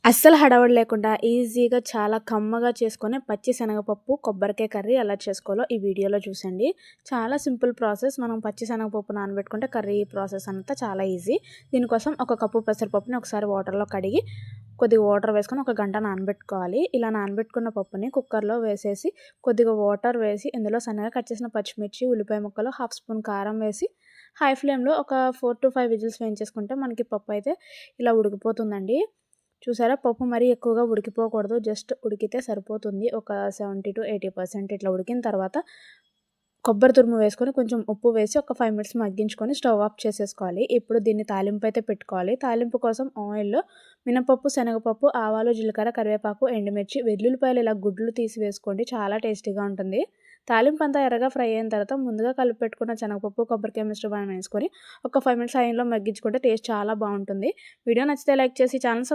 అస్సలు హడావిడి లేకుండా ఈజీగా చాలా కమ్మగా చేసుకునే పచ్చి శనగపప్పు, కొబ్బరికాయ కర్రీ ఎలా చేసుకోవాలో ఈ వీడియోలో చూసండి. చాలా సింపుల్ ప్రాసెస్. మనం పచ్చి శనగపప్పు నానబెట్టుకుంటే కర్రీ ప్రాసెస్ అంతా చాలా ఈజీ. దీనికోసం ఒక కప్పు పెసరపప్పుని ఒకసారి వాటర్‌లో కడిగి కొద్దిగా వాటర్ వేసుకొని ఒక గంట నానబెట్టుకోవాలి. ఇలా నానబెట్టుకున్న పప్పుని కుక్కర్‌లో వేసేసి కొద్దిగా వాటర్ వేసి ఇందులో సన్నగా కట్ చేసిన పచ్చిమిర్చి, ఉల్లిపాయ ముక్కలు, హాఫ్ స్పూన్ కారం వేసి హై ఫ్లేమ్‌లో ఒక 4-5 విజిల్స్ వేయించేసుకుంటే మనకి పప్పు అయితే ఇలా ఉడికిపోతుందండి. చూసారా? పప్పు మరీ ఎక్కువగా ఉడికిపోకూడదు. జస్ట్ ఉడికితే సరిపోతుంది. ఒక 70-80% ఇట్లా ఉడికిన తర్వాత కొబ్బరి తురుము వేసుకొని కొంచెం ఉప్పు వేసి ఒక 5 మినిట్స్ మగ్గించుకొని స్టవ్ ఆఫ్ చేసేసుకోవాలి. ఇప్పుడు దీన్ని తాలింపు అయితే పెట్టుకోవాలి. తాలింపు కోసం ఆయిల్‌లో మినపప్పు, శనగపప్పు, ఆవాలు, జీలకర్ర, కరివేపాకు, ఎండుమిర్చి, వెల్లుల్లిపాయలు ఇలా గుడ్లు తీసి వేసుకోండి. చాలా టేస్టీగా ఉంటుంది. తాలింపు అంతా ఎర్రగా ఫ్రై అయిన తర్వాత ముందుగా కలిపి పెట్టుకున్న శనగపప్పు, కొబ్బరికాయ మిశ్రమాన్ని వేసుకొని ఒక 5 మినిట్స్ ఆయిల్‌లో మగ్గించుకుంటే టేస్ట్ చాలా బావుంటుంది. వీడియో నచ్చితే లైక్ చేసి ఛానల్